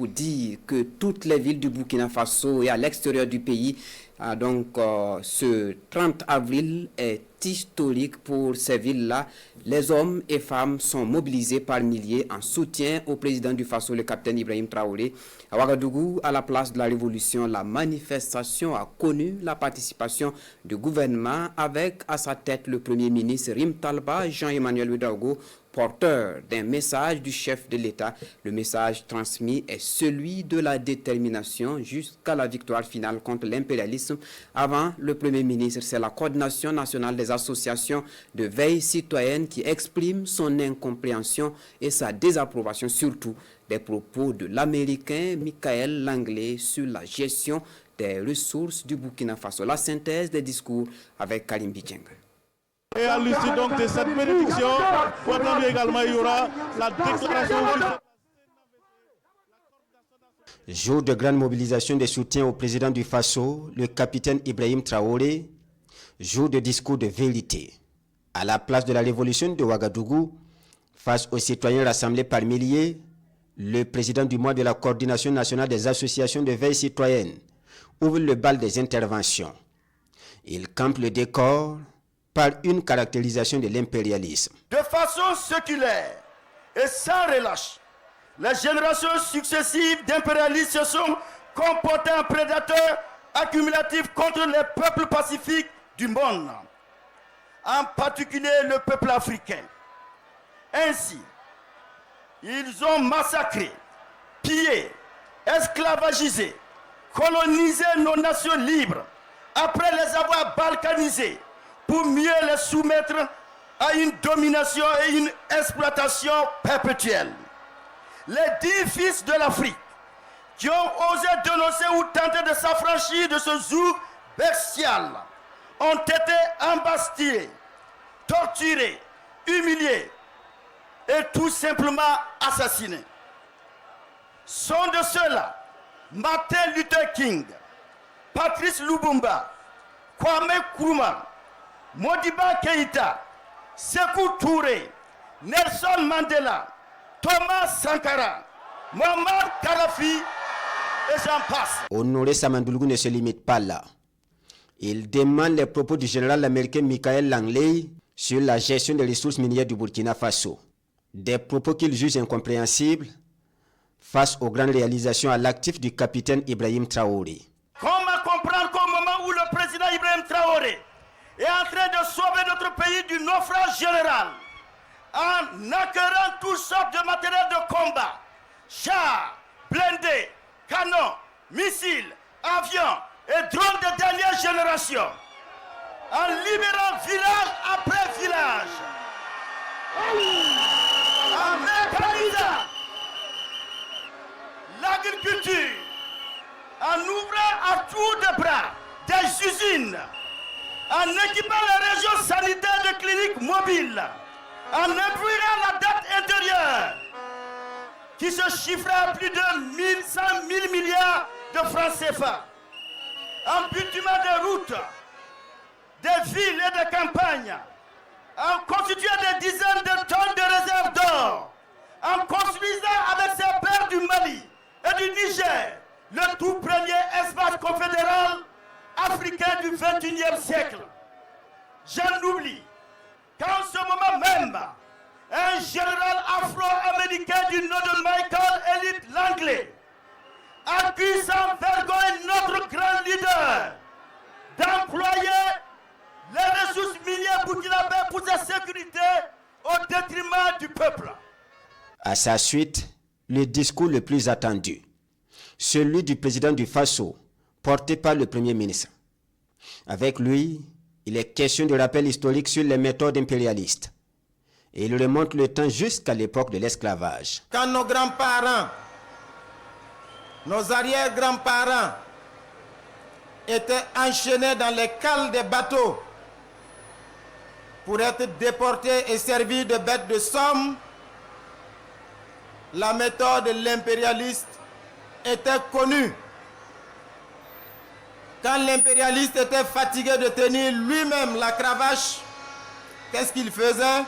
pour dire que toutes les villes du Burkina Faso et à l'extérieur du pays, ce 30 avril est historique pour ces villes-là. Les hommes et femmes sont mobilisés par milliers en soutien au président du Faso, le capitaine Ibrahim Traoré. À Ouagadougou, à la place de la Révolution, la manifestation a connu la participation du gouvernement avec à sa tête le Premier ministre Rim Talba, Jean-Emmanuel Ouedraogo, porteur d'un message du chef de l'État. Le message transmis est celui de la détermination jusqu'à la victoire finale contre l'impérialisme. Avant le Premier ministre, c'est la coordination nationale des associations de veille citoyenne qui exprime son incompréhension et sa désapprobation, surtout des propos de l'Américain Michael Langley sur la gestion des ressources du Burkina Faso. La synthèse des discours avec Karim Bidjenga. Et à l'issue donc de cette bénédiction, vous attendez également, il y aura la déclaration. Jour de grande mobilisation de soutien au président du Faso, le capitaine Ibrahim Traoré. Jour de discours de vérité. À la place de la révolution de Ouagadougou, face aux citoyens rassemblés par milliers, le président du mois de la coordination nationale des associations de veille citoyenne ouvre le bal des interventions. Il campe le décor par une caractérisation de l'impérialisme. De façon séculaire et sans relâche, les générations successives d'impérialistes se sont comportées en prédateurs accumulatifs contre les peuples pacifiques du monde, en particulier le peuple africain. Ainsi, ils ont massacré, pillé, esclavagisé, colonisé nos nations libres, après les avoir balkanisées, pour mieux les soumettre à une domination et une exploitation perpétuelle. Les 10 fils de l'Afrique qui ont osé dénoncer ou tenter de s'affranchir de ce joug bestial ont été embastillés, torturés, humiliés et tout simplement assassinés. Sont de ceux-là Martin Luther King, Patrice Lumumba, Kwame Nkrumah, Modibo Keïta, Sékou Touré, Nelson Mandela, Thomas Sankara, Muammar Kadhafi et j'en passe. Honoré Samandoulou ne se limite pas là. Il demande les propos du général américain Michael Langley sur la gestion des ressources minières du Burkina Faso. Des propos qu'il juge incompréhensibles face aux grandes réalisations à l'actif du capitaine Ibrahim Traoré. Comment comprendre qu'au moment où le président Ibrahim Traoré est en train de sauver notre pays du naufrage général, en acquérant toutes sortes de matériel de combat, chars, blindés, canons, missiles, avions et drones de dernière génération, en libérant village après village, en mécanisant l'agriculture, en ouvrant à tour de bras des usines, en équipant les régions sanitaires de cliniques mobiles, en appuiant la dette intérieure qui se chiffrait à plus de 1000 milliards de francs CFA, en bitumant des routes, des villes et des campagnes, en constituant des dizaines de tonnes de réserves d'or, en construisant avec ses pairs du Mali et du Niger le tout premier espace confédéral africain du XXIe siècle. J'en oublie qu'en ce moment même, un général afro-américain du nom de Michael Elliott Langley accuse sans vergogne notre grand leader d'employer les ressources minières burkinabées pour sa sécurité au détriment du peuple. À sa suite, le discours le plus attendu, celui du président du Faso, porté par le Premier ministre. Avec lui, il est question de rappel historique sur les méthodes impérialistes. Et il remonte le temps jusqu'à l'époque de l'esclavage. Quand nos grands-parents, nos arrière-grands-parents étaient enchaînés dans les cales des bateaux pour être déportés et servis de bêtes de somme, la méthode de l'impérialiste était connue. Quand l'impérialiste était fatigué de tenir lui-même la cravache, qu'est-ce qu'il faisait?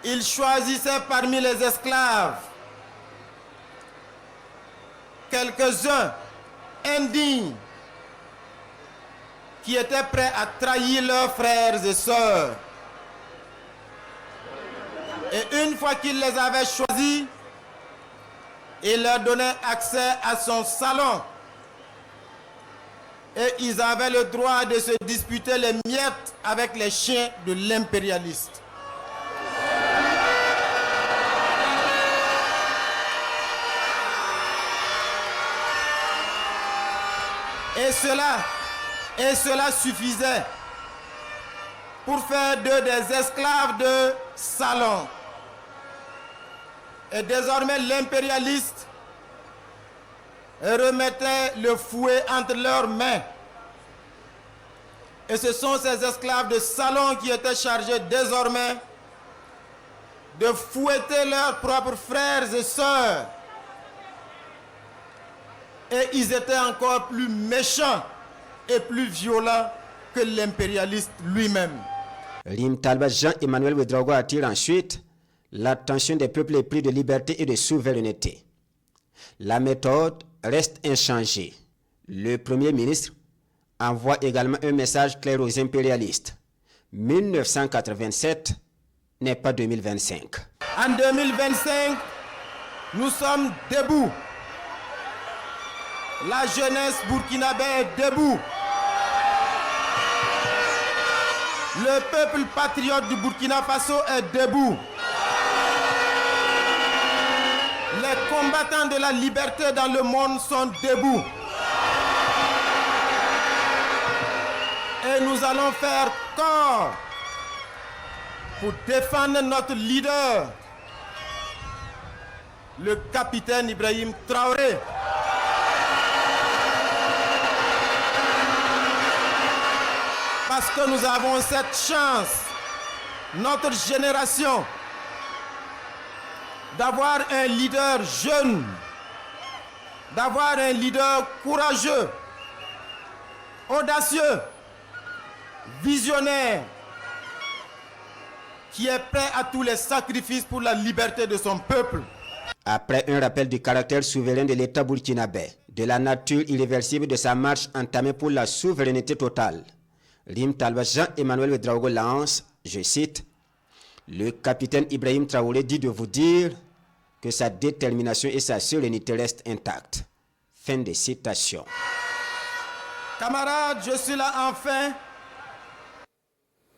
Il choisissait parmi les esclaves quelques-uns indignes qui étaient prêts à trahir leurs frères et sœurs. Et une fois qu'il les avait choisis, il leur donnait accès à son salon. Et ils avaient le droit de se disputer les miettes avec les chiens de l'impérialiste. Et cela suffisait pour faire d'eux des esclaves de salon. Et désormais l'impérialiste remettait le fouet entre leurs mains. Et ce sont ces esclaves de salon qui étaient chargés désormais de fouetter leurs propres frères et sœurs. Et ils étaient encore plus méchants et plus violents que l'impérialiste lui-même. Lim Talba Jean-Emmanuel Ouédraogo attire ensuite l'attention des peuples épris de liberté et de souveraineté. La méthode reste inchangée. Le Premier ministre envoie également un message clair aux impérialistes. 1987 n'est pas 2025. En 2025, nous sommes debout. La jeunesse burkinabé est debout. Le peuple patriote du Burkina Faso est debout. Les combattants de la liberté dans le monde sont debout. Et nous allons faire corps pour défendre notre leader, le capitaine Ibrahim Traoré. Parce que nous avons cette chance, notre génération, d'avoir un leader jeune, d'avoir un leader courageux, audacieux, visionnaire, qui est prêt à tous les sacrifices pour la liberté de son peuple. Après un rappel du caractère souverain de l'État burkinabé, de la nature irréversible de sa marche entamée pour la souveraineté totale, Lim Talba Jean-Emmanuel Ouédraogo lance, je cite, « Le capitaine Ibrahim Traoré dit de vous dire que sa détermination et sa sérénité restent intactes. » Fin de citation. Camarades, je suis là enfin